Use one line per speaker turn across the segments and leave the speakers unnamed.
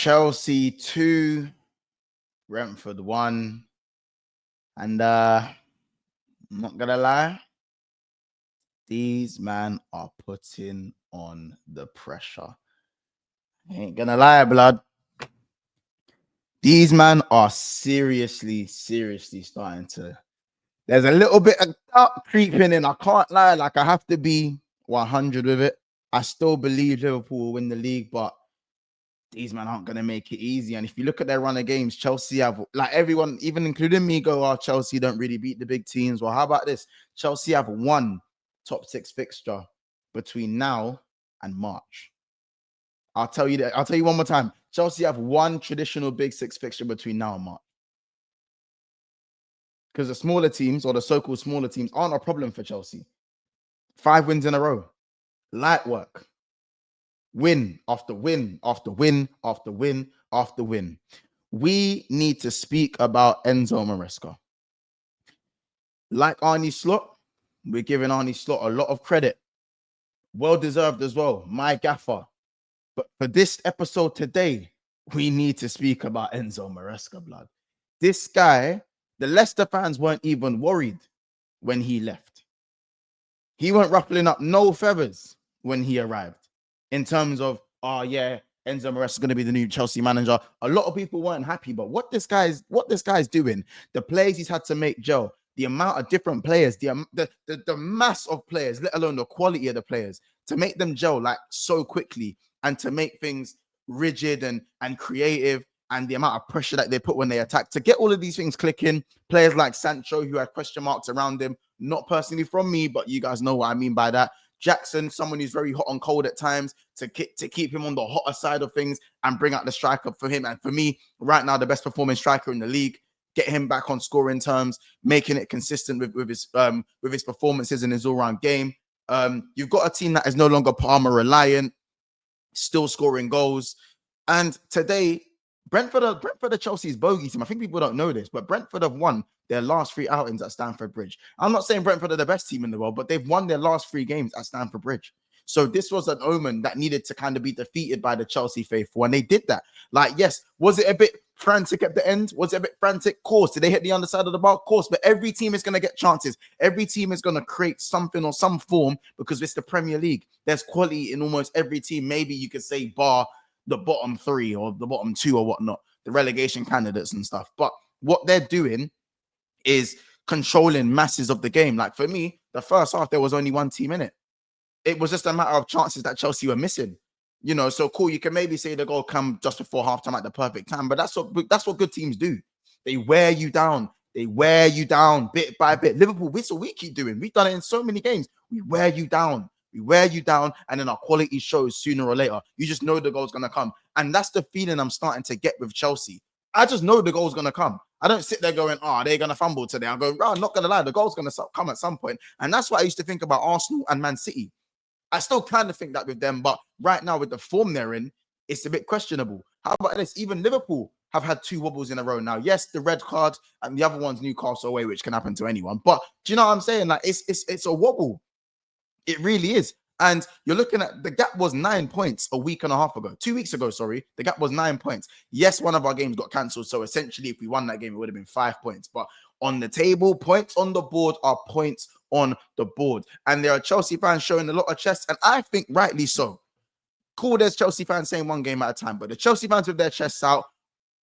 Chelsea 2, Brentford 1. And I'm not gonna lie, these man are putting on the pressure. I ain't gonna lie, blood. These man are seriously starting to. There's a little bit of doubt creeping in. I can't lie, like I have to be 100 with it. I still believe Liverpool will win the league, but these men aren't going to make it easy. And if you look at their run of games, Chelsea have, like everyone, even including me, go, oh, Chelsea don't really beat the big teams. Well, how about this? Chelsea have one top 6 fixture between now and March. I'll tell you that. I'll tell you one more time. Chelsea have one traditional big 6 fixture between now and March. Because the smaller teams, or the so-called smaller teams, aren't a problem for Chelsea. 5 wins in a row. Light work. Win after win after win after win after win. We need to speak about Enzo Maresca. Like Arne Slot, we're giving Arne Slot a lot of credit. Well deserved as well. My gaffer. But for this episode today, we need to speak about Enzo Maresca, blood. This guy, the Leicester fans weren't even worried when he left. He weren't ruffling up no feathers when he arrived. In terms of, oh yeah, Enzo Maresca is going to be the new Chelsea manager. A lot of people weren't happy, but what this guy's doing, the players he's had to make gel, the amount of different players, the mass of players, let alone the quality of the players, to make them gel like so quickly and to make things rigid and creative, and the amount of pressure that they put when they attack, to get all of these things clicking. Players like Sancho, who had question marks around him, not personally from me, but you guys know what I mean by that. Jackson, someone who's very hot and cold at times, to keep him on the hotter side of things and bring out the striker for him. And for me, right now, the best performing striker in the league. Get him back on scoring terms, making it consistent with his performances in his all-round game. You've got a team that is no longer Palmer reliant, still scoring goals. And today, Brentford are Chelsea's bogey team. I think people don't know this, but Brentford have won their last 3 outings at Stamford Bridge. I'm not saying Brentford are the best team in the world, but they've won their last 3 games at Stamford Bridge. So this was an omen that needed to kind of be defeated by the Chelsea faithful, and they did that. Like, yes, was it a bit frantic at the end? Was it a bit frantic? Of course. Did they hit the underside of the bar? Of course. But every team is going to get chances. Every team is going to create something or some form, because it's the Premier League. There's quality in almost every team. Maybe you could say bar the bottom 3 or the bottom 2 or whatnot, the relegation candidates and stuff. But what they're doing is controlling masses of the game. Like for me, the first half, there was only one team in it. It was just a matter of chances that Chelsea were missing. You know, so cool. You can maybe say the goal come just before halftime at the perfect time, but that's what good teams do. They wear you down. They wear you down bit by bit. Liverpool, that's what we keep doing. We've done it in so many games. We wear you down. We wear you down, and then our quality shows sooner or later. You just know the goal's going to come. And that's the feeling I'm starting to get with Chelsea. I just know the goal's going to come. I don't sit there going, oh, they're going to fumble today. I go, oh, I'm not going to lie, the goal's going to come at some point. And that's what I used to think about Arsenal and Man City. I still kind of think that with them, but right now with the form they're in, it's a bit questionable. How about this? Even Liverpool have had 2 wobbles in a row now. Yes, the red card, and the other one's Newcastle away, which can happen to anyone. But do you know what I'm saying? Like, it's a wobble. It really is. And you're looking at, the gap was 9 points a week and a half ago. 2 weeks ago, sorry. The gap was 9 points. Yes, one of our games got cancelled. So essentially, if we won that game, it would have been 5 points. But on the table, points on the board are points on the board. And there are Chelsea fans showing a lot of chest. And I think rightly so. Cool, there's Chelsea fans saying one game at a time. But the Chelsea fans with their chests out,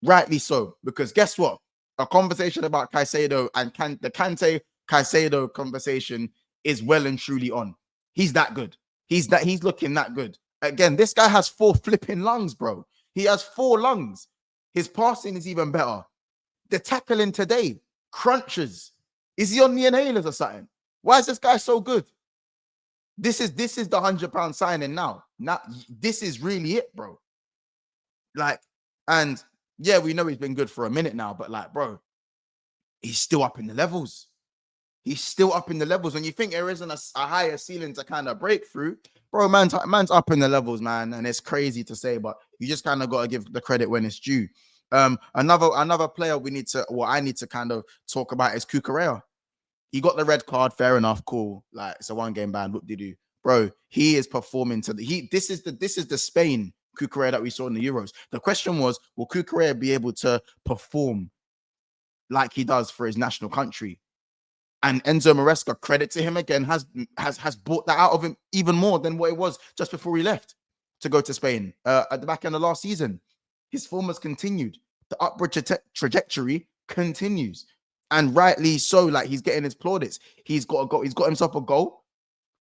rightly so. Because guess what? A conversation about Caicedo and the Kante Caicedo conversation is well and truly on. He's that good. He's looking that good. Again, this guy has 4 flipping lungs, bro. He has 4 lungs. His passing is even better. The tackling today, crunches. Is he on the inhalers or something? Why is this guy so good? This is the £100 signing now. Now, this is really it, bro. Like, and yeah, we know he's been good for a minute now, but like, bro, he's still up in the levels. He's still up in the levels. When you think there isn't a higher ceiling to kind of break through, bro, man's up in the levels, man. And it's crazy to say, but you just kind of got to give the credit when it's due. Another player I need to kind of talk about is Cucurella. He got the red card, fair enough, cool. Like, it's a 1-game ban, whoop-de-doo. Bro, he is performing this is the Spain Cucurella that we saw in the Euros. The question was, will Cucurella be able to perform like he does for his national country? And Enzo Maresca, credit to him again, has brought that out of him even more than what it was just before he left to go to Spain at the back end of last season. His form has continued. The upward trajectory continues, and rightly so. Like, he's getting his plaudits. He's got a goal. He's got himself a goal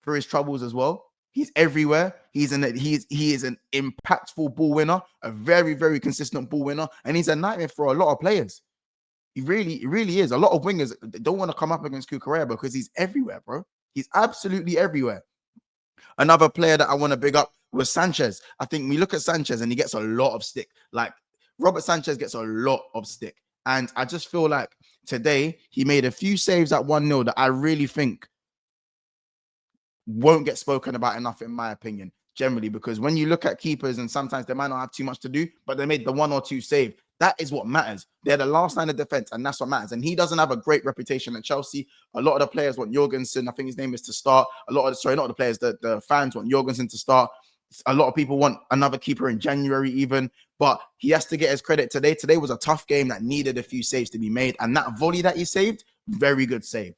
for his troubles as well. He's everywhere. He is an impactful ball winner, a very, very consistent ball winner, and he's a nightmare for a lot of players. He really is. A lot of wingers don't want to come up against Cucurella because he's everywhere, bro. He's absolutely everywhere. Another player that I want to big up was Sanchez. I think we look at Sanchez and he gets a lot of stick. Like, Robert Sanchez gets a lot of stick. And I just feel like today he made a few saves at 1-0 that I really think won't get spoken about enough, in my opinion, generally, because when you look at keepers and sometimes they might not have too much to do, but they made the 1 or 2 save. That is what matters. They're the last line of defense, and that's what matters. And he doesn't have a great reputation at Chelsea. A lot of the players want Jorgensen. I think his name is to start. Not the players, the fans want Jorgensen to start. A lot of people want another keeper in January even, but he has to get his credit today. Today was a tough game that needed a few saves to be made, and that volley that he saved, very good save.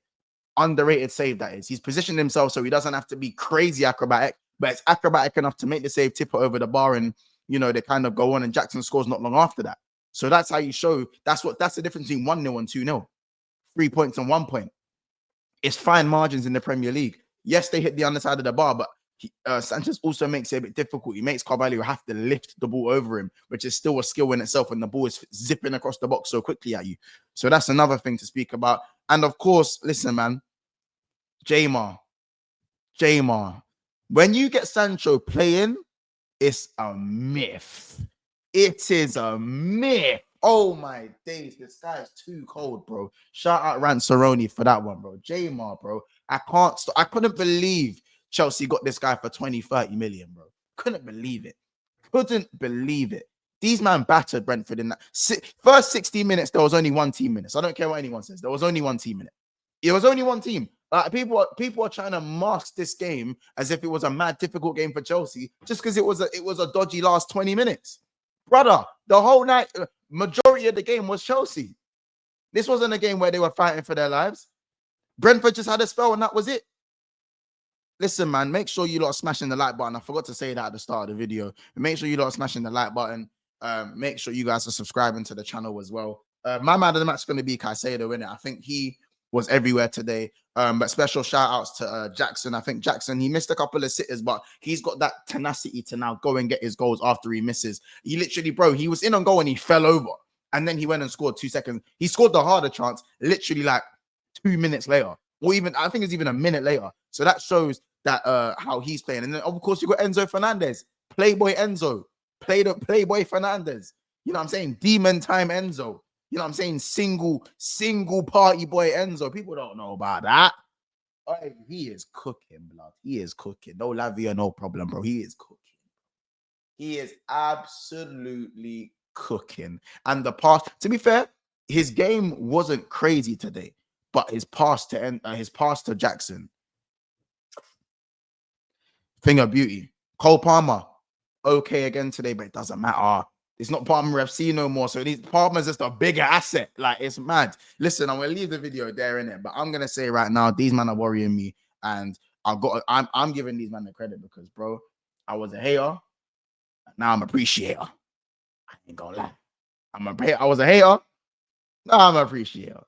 Underrated save, that is. He's positioned himself so he doesn't have to be crazy acrobatic, but it's acrobatic enough to make the save, tip it over the bar, and they kind of go on, and Jackson scores not long after that. So that's how you show. That's the difference between 1-0 and 2-0. 3 points and 1 point. It's fine margins in the Premier League. Yes, they hit the underside of the bar, but Sanchez also makes it a bit difficult. He makes Carvalho have to lift the ball over him, which is still a skill in itself when the ball is zipping across the box so quickly at you. So that's another thing to speak about. And of course, listen, man, Jamar. When you get Sancho playing, it's a myth. It is a myth. Oh my days, this guy is too cold, bro. Shout out Ranceroni for that one, bro. Jamar, bro. I couldn't believe Chelsea got this guy for 20-30 million, bro. Couldn't believe it. These man battered Brentford in that first 60 minutes. There was only one team minutes. I don't care what anyone says. There was only one team in it. It was only one team. People are trying to mask this game as if it was a mad difficult game for Chelsea just because it was a dodgy last 20 minutes. Brother, the whole night, majority of the game was Chelsea. This wasn't a game where they were fighting for their lives. Brentford just had a spell and that was it. Listen, man, make sure you lot are smashing the like button. I forgot to say that at the start of the video. Make sure you lot are smashing the like button. Make sure you guys are subscribing to the channel as well. My man of the match is going to be Caicedo, innit? I think he was everywhere today. But special shout outs to Jackson. I think Jackson, he missed a couple of sitters, but he's got that tenacity to now go and get his goals after he misses. He literally, bro, he was in on goal and he fell over. And then he went and scored 2 seconds. He scored the harder chance literally like 2 minutes later. Or even, I think it's even a minute later. So that shows that how he's playing. And then, of course, you got Enzo Fernandez. Playboy Enzo. Playboy Fernandez. You know what I'm saying? Demon time Enzo. You know what I'm saying? Single party boy Enzo. People don't know about that. He is cooking, blood. He is cooking. No Lavia, no problem, bro. He is cooking. He is absolutely cooking. And the pass, to be fair, his game wasn't crazy today, but his pass to Jackson, thing of beauty. Cole Palmer, okay again today, but it doesn't matter. It's not Palmer FC no more. So Palmer's just a bigger asset. Like, it's mad. Listen, I'm gonna leave the video there in it, but I'm gonna say right now, these men are worrying me, and I'm giving these men the credit because, bro, I was a hater. Now I'm an appreciator. I ain't gonna lie. I was a hater. Now I'm an appreciator.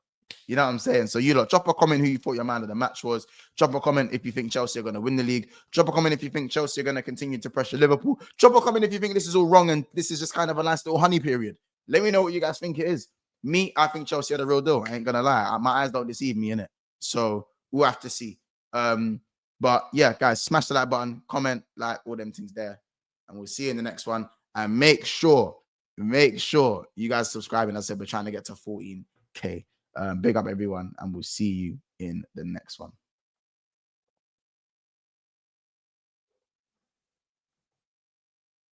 You know what I'm saying? So you lot, drop a comment who you thought your man of the match was. Drop a comment if you think Chelsea are going to win the league. Drop a comment if you think Chelsea are going to continue to pressure Liverpool. Drop a comment if you think this is all wrong and this is just kind of a nice little honey period. Let me know what you guys think it is. Me, I think Chelsea are the real deal. I ain't going to lie. My eyes don't deceive me, innit? So we'll have to see. But yeah, guys, smash the like button, comment, like, all them things there. And we'll see you in the next one. And make sure you guys subscribe. And I said, we're trying to get to 14K. Big up everyone, and we'll see you in the next one.